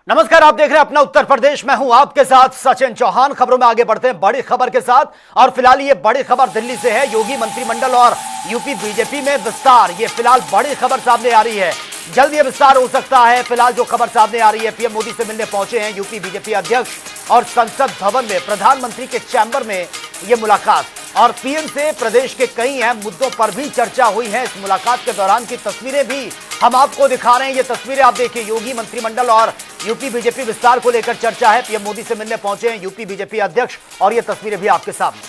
नमस्कार, आप देख रहे हैं अपना उत्तर प्रदेश। मैं हूं आपके साथ सचिन चौहान। खबरों में आगे बढ़ते हैं बड़ी खबर के साथ और फिलहाल ये बड़ी खबर दिल्ली से है। योगी मंत्रिमंडल और यूपी बीजेपी में विस्तार, ये फिलहाल बड़ी खबर सामने आ रही है। जल्द ये विस्तार हो सकता है। फिलहाल जो खबर सामने आ रही है, पीएम मोदी से मिलने पहुंचे हैं यूपी बीजेपी अध्यक्ष और संसद भवन में प्रधानमंत्री के चैम्बर में ये मुलाकात और पीएम से प्रदेश के कई अहम मुद्दों पर भी चर्चा हुई है। इस मुलाकात के दौरान की तस्वीरें भी हम आपको दिखा रहे हैं। ये तस्वीरें आप देखिए, योगी मंत्रिमंडल और यूपी बीजेपी विस्तार को लेकर चर्चा है। पीएम मोदी से मिलने पहुंचे हैं यूपी बीजेपी अध्यक्ष और ये तस्वीरें भी आपके सामने।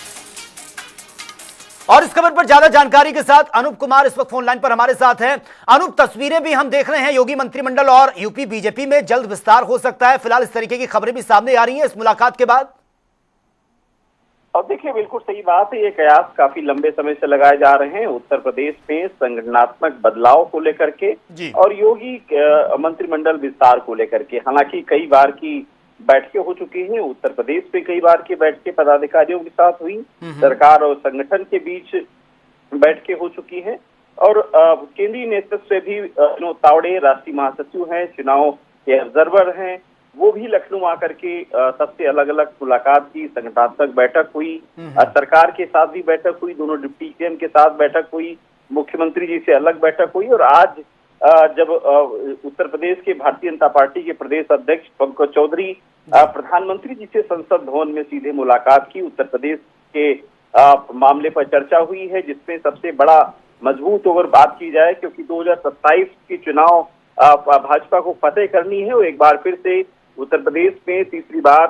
और इस खबर पर ज्यादा जानकारी के साथ अनूप कुमार इस वक्त फोन लाइन पर हमारे साथ हैं। अनूप, तस्वीरें भी हम देख रहे हैं, योगी मंत्रिमंडल और यूपी बीजेपी में जल्द विस्तार हो सकता है। फिलहाल इस तरीके की खबरें भी सामने आ रही हैं इस मुलाकात के बाद। और देखिए, बिल्कुल सही बात है। ये कयास काफी लंबे समय से लगाए जा रहे हैं उत्तर प्रदेश में संगठनात्मक बदलाव को लेकर के और योगी मंत्रिमंडल विस्तार को लेकर के। हालांकि कई बार की बैठकें हो चुकी हैं उत्तर प्रदेश में, कई बार की बैठकें पदाधिकारियों के साथ हुई, सरकार और संगठन के बीच बैठकें हो चुकी हैं और केंद्रीय नेतृत्व से भी विनोद तावड़े राष्ट्रीय महासचिव हैं, चुनाव के ऑब्जर्वर हैं, वो भी लखनऊ आकर के सबसे अलग अलग मुलाकात की, संगठनात्मक बैठक हुई, सरकार के साथ भी बैठक हुई, दोनों डिप्टी सीएम के साथ बैठक हुई, मुख्यमंत्री जी से अलग बैठक हुई और आज जब उत्तर प्रदेश के भारतीय जनता पार्टी के प्रदेश अध्यक्ष पंकज चौधरी प्रधानमंत्री जी से संसद भवन में सीधे मुलाकात की। उत्तर प्रदेश के मामले पर चर्चा हुई है, जिसमें सबसे बड़ा मजबूत अगर बात की जाए, क्योंकि 2027 की चुनाव भाजपा को फतेह करनी है और एक बार फिर से उत्तर प्रदेश में तीसरी बार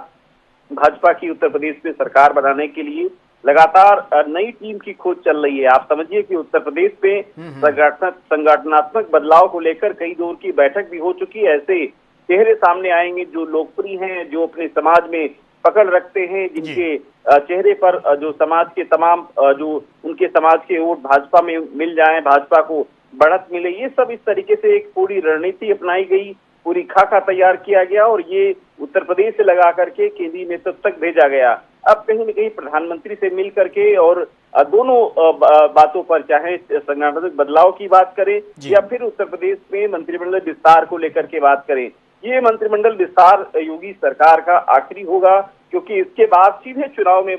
भाजपा की उत्तर प्रदेश में सरकार बनाने के लिए लगातार नई टीम की खोज चल रही है। आप समझिए कि उत्तर प्रदेश में संगठनात्मक बदलाव को लेकर कई दौर की बैठक भी हो चुकी है। ऐसे चेहरे सामने आएंगे जो लोकप्रिय हैं, जो अपने समाज में पकड़ रखते हैं, जिनके चेहरे पर जो समाज के तमाम जो उनके समाज के वोट भाजपा में मिल जाएं, भाजपा को बढ़त मिले, ये सब इस तरीके से एक पूरी रणनीति अपनाई गई, पूरी खाका तैयार किया गया और ये उत्तर प्रदेश से लगा करके केंद्रीय नेतृत्व तक भेजा गया। अब कहीं न कहीं प्रधानमंत्री से मिल करके और दोनों बातों पर, चाहे संगठनात्मक बदलाव की बात करें या फिर उत्तर प्रदेश में मंत्रिमंडल विस्तार को लेकर के बात करें, ये मंत्रिमंडल विस्तार योगी सरकार का आखिरी होगा, क्योंकि इसके बाद सीधे चुनाव में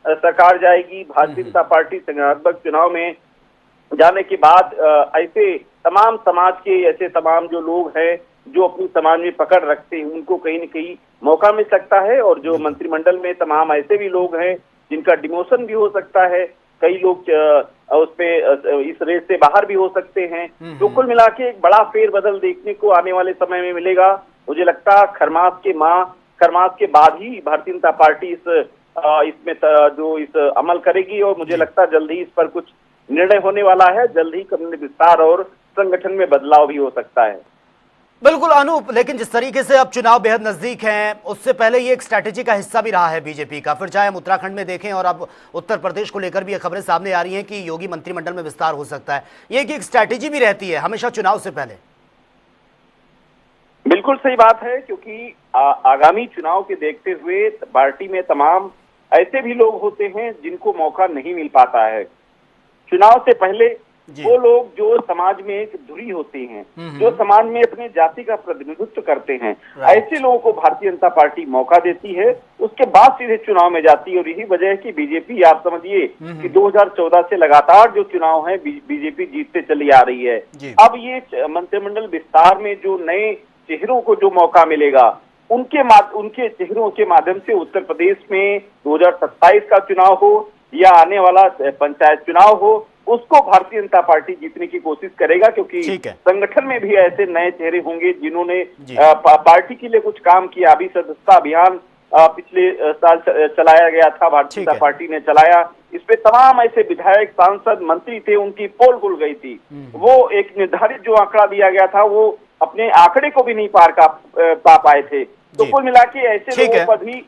सरकार जाएगी। भारतीय जनता पार्टी संगठनात्मक चुनाव में जाने के बाद ऐसे तमाम समाज के ऐसे तमाम जो लोग हैं जो अपनी समाज में पकड़ रखते हैं, उनको कहीं न कहीं मौका मिल सकता है और जो मंत्रिमंडल में तमाम ऐसे भी लोग हैं जिनका डिमोशन भी हो सकता है, कई लोग उसपे इस रेस से बाहर भी हो सकते हैं। तो कुल मिला के एक बड़ा फेरबदल देखने को आने वाले समय में मिलेगा। मुझे लगता है खरमास के बाद ही भारतीय जनता पार्टी इसमें जो इस अमल करेगी और मुझे लगता है जल्द ही इस पर कुछ निर्णय होने वाला है। जल्द ही कानूनी विस्तार और संगठन में बदलाव भी हो सकता है। बिल्कुल अनूप, लेकिन जिस तरीके से अब चुनाव बेहद नजदीक हैं, उससे पहले ये एक स्ट्रैटेजी का हिस्सा भी रहा है बीजेपी का। फिर चाहे हम उत्तराखंड में देखें और अब उत्तर प्रदेश को लेकर भी ये खबरें सामने आ रही हैं कि योगी मंत्रिमंडल में विस्तार हो सकता है। ये एक स्ट्रैटेजी भी रहती है हमेशा चुनाव से पहले। बिल्कुल सही बात है, क्योंकि आगामी चुनाव के देखते हुए पार्टी में तमाम ऐसे भी लोग होते हैं जिनको मौका नहीं मिल पाता है चुनाव से पहले। वो लोग जो समाज में एक धुरी होते हैं, जो समाज में अपने जाति का प्रतिनिधित्व करते हैं, ऐसे लोगों को भारतीय जनता पार्टी मौका देती है, उसके बाद सीधे चुनाव में जाती है। और यही वजह है कि बीजेपी, आप समझिए कि 2014 से लगातार जो चुनाव है बीजेपी जीतते चली आ रही है। अब ये मंत्रिमंडल विस्तार में जो नए चेहरों को जो मौका मिलेगा, उनके चेहरों के माध्यम से उत्तर प्रदेश में 2027 का चुनाव हो या आने वाला पंचायत चुनाव हो, उसको भारतीय जनता पार्टी जीतने की कोशिश करेगा, क्योंकि संगठन में भी ऐसे नए चेहरे होंगे जिन्होंने पार्टी के लिए कुछ काम किया। अभी सदस्यता अभियान पिछले साल चलाया गया था, भारतीय जनता पार्टी ने चलाया। इसपे तमाम ऐसे विधायक, सांसद, मंत्री थे, उनकी पोल खुल गई थी। वो एक निर्धारित जो आंकड़ा दिया गया था, वो अपने आंकड़े को भी नहीं पा पाए थे। तो कुल मिला के ऐसे लोगों पर भी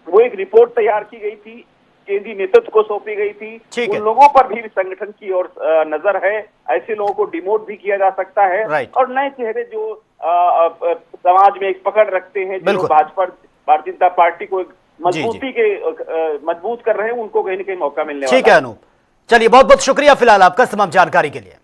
वो एक रिपोर्ट तैयार की गई थी, केंद्रीय नेतृत्व को सौंपी गई थी। उन लोगों पर भी संगठन की ओर नजर है। ऐसे लोगों को डिमोट भी किया जा सकता है और नए चेहरे जो समाज में एक पकड़ रखते हैं, जो भाजपा भारतीय जनता पार्टी को मजबूत कर रहे हैं, उनको कहीं न कहीं मौका मिलने वाला है। ठीक है अनूप, चलिए बहुत बहुत शुक्रिया फिलहाल आपका तमाम जानकारी के लिए।